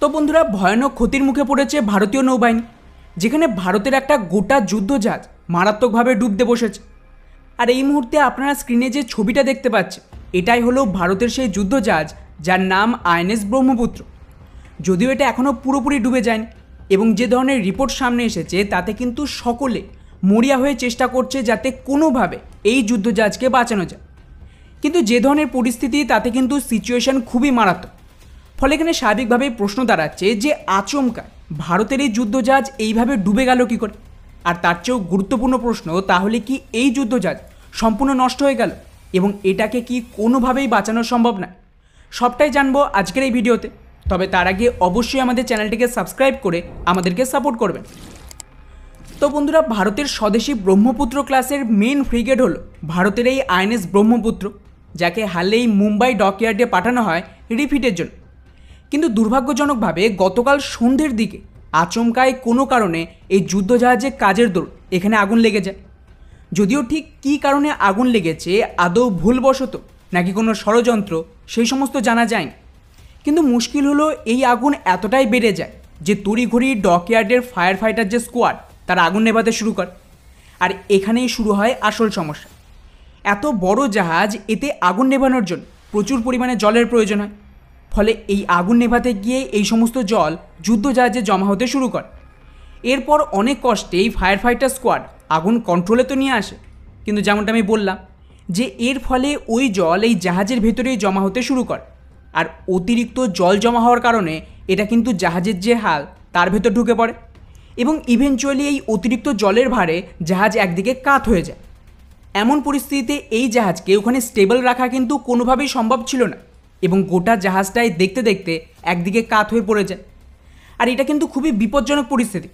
তো বন্ধুরা, ভয়ানক ক্ষতির মুখে পড়েছে ভারতীয় নৌবাহিনী, যেখানে ভারতের একটা গোটা যুদ্ধজাহাজ মারাত্মকভাবে ডুবতে বসেছে। আর এই মুহূর্তে আপনারা স্ক্রিনে যে ছবিটা দেখতে পাচ্ছেন, এটাই হলো ভারতের সেই যুদ্ধজাহাজ যার নাম আইএনএস ব্রহ্মপুত্র। যদিও এটা এখনও পুরোপুরি ডুবে যায়নি, এবং যে ধরনের রিপোর্ট সামনে এসেছে তাতে কিন্তু সকলে মরিয়া হয়ে চেষ্টা করছে যাতে কোনোভাবে এই যুদ্ধজাহাজকে বাঁচানো যায়। কিন্তু যে ধরনের পরিস্থিতি, তাতে কিন্তু সিচুয়েশন খুবই মারাত্মক। ফলে এখানে স্বাভাবিকভাবেই প্রশ্ন দাঁড়াচ্ছে যে আচমকা ভারতের এই যুদ্ধজাহাজ এইভাবে ডুবে গেল কী করে। আর তার চেয়েও গুরুত্বপূর্ণ প্রশ্ন, তাহলে কি এই যুদ্ধজাহাজ সম্পূর্ণ নষ্ট হয়ে গেল এবং এটাকে কি কোনোভাবেই বাঁচানো সম্ভব না? সবটাই জানবো আজকের এই ভিডিওতে। তবে তার আগে অবশ্যই আমাদের চ্যানেলটিকে সাবস্ক্রাইব করে আমাদেরকে সাপোর্ট করবেন। তো বন্ধুরা, ভারতের স্বদেশী ব্রহ্মপুত্র ক্লাসের মেন ফ্রিগেট হলো ভারতের এই আইএনএস ব্রহ্মপুত্র, যাকে হালেই মুম্বাই ডকইয়ার্ডে পাঠানো হয় রিফিটের জন্য। কিন্তু দুর্ভাগ্যজনকভাবে গতকাল সন্ধ্যের দিকে আচমকায় কোনো কারণে এই যুদ্ধজাহাজে কাজের দৌড় এখানে আগুন লেগে যায়। যদিও ঠিক কী কারণে আগুন লেগেছে, আদৌ ভুলবশত নাকি কোনো ষড়যন্ত্র, সেই সমস্ত জানা যায়নি। কিন্তু মুশকিল হলো এই আগুন এতটাই বেড়ে যায় যে তড়িঘড়ি ডকইয়ার্ডের ফায়ার ফাইটার যে স্কোয়াড, তারা আগুন নেভাতে শুরু করে। আর এখানেই শুরু হয় আসল সমস্যা। এত বড় জাহাজ, এতে আগুন নেভানোর জন্য প্রচুর পরিমাণে জলের প্রয়োজন হয়। ফলে এই আগুন নেভাতে গিয়ে এই সমস্ত জল যুদ্ধজাহাজে জমা হতে শুরু করে। এরপর অনেক কষ্টেই ফায়ার ফাইটার স্কোয়াড আগুন কন্ট্রোলে তো নিয়ে আসে, কিন্তু যেমনটা আমি বললাম যে এর ফলে ওই জল এই জাহাজের ভেতরেই জমা হতে শুরু করে। আর অতিরিক্ত জল জমা হওয়ার কারণে এটা কিন্তু জাহাজের যে হাল, তার ভেতর ঢুকে পড়ে এবং ইভেনচুয়ালি এই অতিরিক্ত জলের ভারে জাহাজ একদিকে কাত হয়ে যায়। এমন পরিস্থিতিতে এই জাহাজকে ওখানে স্টেবল রাখা কিন্তু কোনোভাবেই সম্ভব ছিল না, এবং গোটা জাহাজটাই দেখতে দেখতে একদিকে কাত হয়ে পড়ে যায়। আর এটা কিন্তু খুবই বিপজ্জনক পরিস্থিতি,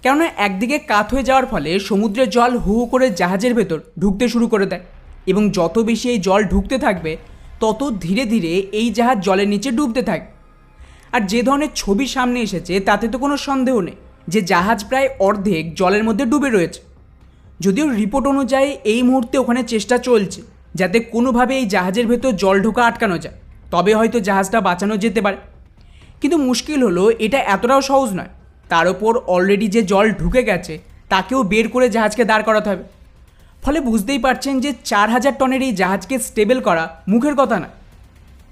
কেননা একদিকে কাত হয়ে যাওয়ার ফলে সমুদ্রের জল হু হু করে জাহাজের ভেতর ঢুকতে শুরু করে দেয়, এবং যত বেশি এই জল ঢুকতে থাকবে তত ধীরে ধীরে এই জাহাজ জলের নিচে ডুবতে থাকবে। আর যে ধরনের ছবি সামনে এসেছে তাতে তো কোনো সন্দেহ নেই যে জাহাজ প্রায় অর্ধেক জলের মধ্যে ডুবে রয়েছে। যদিও রিপোর্ট অনুযায়ী এই মুহূর্তে ওখানে চেষ্টা চলছে যাতে কোনোভাবে এই জাহাজের ভেতর জল ঢোকা আটকানো যায়, তবে হয়তো জাহাজটা বাঁচানো যেতে পারে। কিন্তু মুশকিল হলো এটা এতটাও সহজ নয়। তার ওপর অলরেডি যে জল ঢুকে গেছে তাকেও বের করে জাহাজকে দাঁড় করাতে হবে। ফলে বুঝতেই পারছেন যে 4000 টনের এই জাহাজকে স্টেবল করা মুখের কথা না।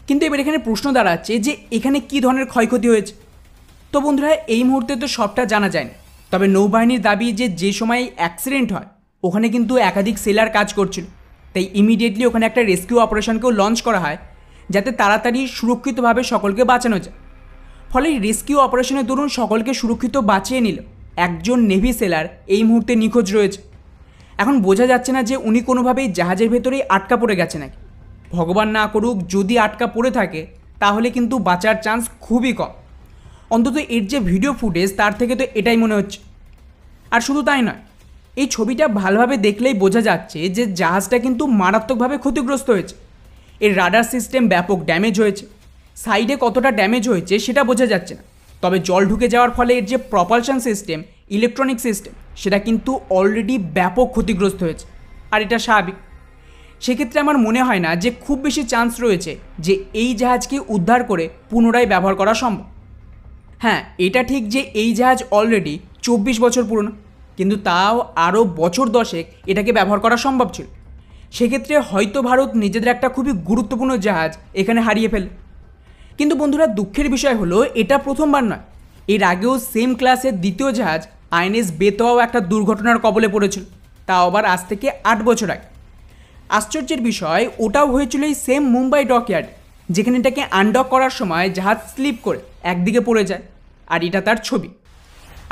কিন্তু এবার এখানে প্রশ্ন দাঁড়াচ্ছে যে এখানে কী ধরনের ক্ষয়ক্ষতি হয়েছে। তো বন্ধুরা, এই মুহূর্তে তো সবটা জানা যায় না, তবে নৌবাহিনীর দাবি যে সময় অ্যাক্সিডেন্ট হয় ওখানে কিন্তু একাধিক সেলার কাজ করছিল, তাই ইমিডিয়েটলি ওখানে একটা রেস্কিউ অপারেশনকেও লঞ্চ করা হয় যাতে তাড়াতাড়ি সুরক্ষিতভাবে সকলকে বাঁচানো যায়। ফলে রেস্কিউ অপারেশনের দরুন সকলকে সুরক্ষিত বাঁচিয়ে নিল একজন নেভি সেলার এই মুহূর্তে নিখোঁজ রয়েছে। এখন বোঝা যাচ্ছে না যে উনি কোনোভাবেই জাহাজের ভেতরেই আটকা পড়ে গেছে নাকি। ভগবান না করুক, যদি আটকা পড়ে থাকে তাহলে কিন্তু বাঁচার চান্স খুবই কম। অন্তত এর যে ভিডিও ফুটেজ, তার থেকে তো এটাই মনে হচ্ছে। আর শুধু তাই নয়, এই ছবিটা ভালোভাবে দেখলেই বোঝা যাচ্ছে যে জাহাজটা কিন্তু মারাত্মকভাবে ক্ষতিগ্রস্ত হয়েছে। এর রাডার সিস্টেম ব্যাপক ড্যামেজ হয়েছে। সাইডে কতটা ড্যামেজ হয়েছে সেটা বোঝা যাচ্ছে না, তবে জল ঢুকে যাওয়ার ফলে এর যে প্রপালশন সিস্টেম, ইলেকট্রনিক সিস্টেম, সেটা কিন্তু অলরেডি ব্যাপক ক্ষতিগ্রস্ত হয়েছে। আর এটা স্বাভাবিক। সেক্ষেত্রে আমার মনে হয় না যে খুব বেশি চান্স রয়েছে যে এই জাহাজকে উদ্ধার করে পুনরায় ব্যবহার করা সম্ভব। হ্যাঁ, এটা ঠিক যে এই জাহাজ অলরেডি 24 বছর পুরনো, কিন্তু তাও আরও বছর 10 এটাকে ব্যবহার করা সম্ভব ছিল। সেক্ষেত্রে হয়তো ভারত নিজেদের একটা খুবই গুরুত্বপূর্ণ জাহাজ এখানে হারিয়ে ফেলে। কিন্তু বন্ধুরা, দুঃখের বিষয় হলো এটা প্রথমবার নয়। এর আগেও সেম ক্লাসের দ্বিতীয় জাহাজ আইএনএস বেতোয়াও একটা দুর্ঘটনার কবলে পড়েছিল, তাও আবার আজ থেকে 8 বছর আগে। আশ্চর্যের বিষয়, ওটাও হয়েছিল এই সেম মুম্বাই ডকইয়ার্ড, যেখানে এটাকে আনডক করার সময় জাহাজ স্লিপ করে একদিকে পড়ে যায়। আর এটা তার ছবি।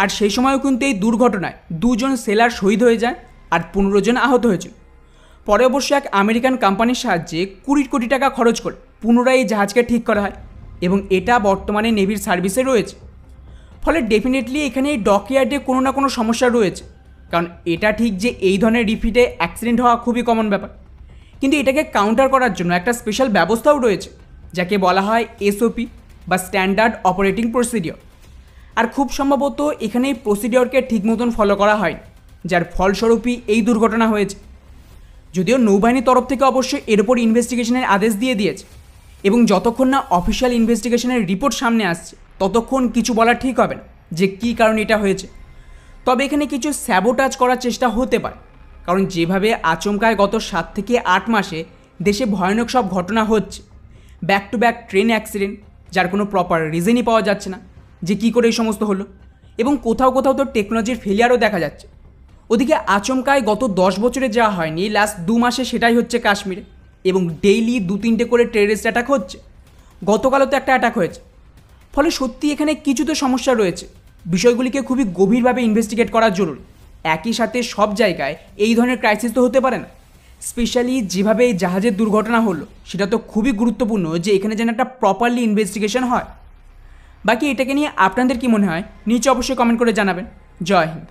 আর সেই সময়ও কিন্তু এই দুর্ঘটনায় 2 জন সেলার শহীদ হয়ে যায় আর 15 জন আহত হয়েছিল। পরে অবশ্য এক আমেরিকান কোম্পানির সাহায্যে 20 কোটি টাকা খরচ করে পুনরায় এই জাহাজকে ঠিক করা হয়, এবং এটা বর্তমানে নেভির সার্ভিসে রয়েছে। ফলে ডেফিনেটলি এখানে এই ডকইয়ার্ডে কোনো না কোনো সমস্যা রয়েছে, কারণ এটা ঠিক যে এই ধরনের রিফিটে অ্যাক্সিডেন্ট হওয়া খুবই কমন ব্যাপার। কিন্তু এটাকে কাউন্টার করার জন্য একটা স্পেশাল ব্যবস্থাও রয়েছে, যাকে বলা হয় এসওপি বা স্ট্যান্ডার্ড অপারেটিং প্রসিডিওর। আর খুব সম্ভবত এখানে এই প্রসিডিওরকে ঠিক মতন ফলো করা হয়নি, যার ফলস্বরূপই এই দুর্ঘটনা হয়েছে। যদিও নৌবাহিনীর তরফ থেকে অবশ্যই এর উপর ইনভেস্টিগেশনের আদেশ দিয়েছে, এবং যতক্ষণ না অফিসিয়াল ইনভেস্টিগেশনের রিপোর্ট সামনে আসছে ততক্ষণ কিছু বলা ঠিক হবে না যে কী কারণে এটা হয়েছে। তবে এখানে কিছু স্যাবোটাজ করার চেষ্টা হতে পারে, কারণ যেভাবে আচমকায় গত 7 থেকে 8 মাসে দেশে ভয়ানক সব ঘটনা হচ্ছে, back to back train accident, যার কোনো প্রপার রিজনই পাওয়া যাচ্ছে না যে কী করে এই সমস্ত হলো, এবং কোথাও কোথাও তো টেকনোলজির ফেলিয়ারও দেখা যাচ্ছে। ওদিকে আচমকায় গত 10 বছরে যা হয়নি, লাস্ট 2 মাসে সেটাই হচ্ছে কাশ্মীরে, এবং ডেইলি 2-3টে করে টেররিস্ট অ্যাটাক হচ্ছে। গতকালও তো একটা অ্যাটাক হয়েছে। ফলে সত্যি এখানে কিছু তো সমস্যা রয়েছে, বিষয়গুলিকে খুবই গভীরভাবে ইনভেস্টিগেট করা জরুরি। একই সাথে সব জায়গায় এই ধরনের ক্রাইসিস তো হতে পারে না। স্পেশালি যেভাবে এই জাহাজের দুর্ঘটনা হলো, সেটা তো খুবই গুরুত্বপূর্ণ যে এখানে যেন একটা প্রপারলি ইনভেস্টিগেশন হয়। বাকি এটাকে নিয়ে আপনাদের কি মনে হয় নিচে অবশ্যই কমেন্ট করে জানাবেন। জয় হিন্দ।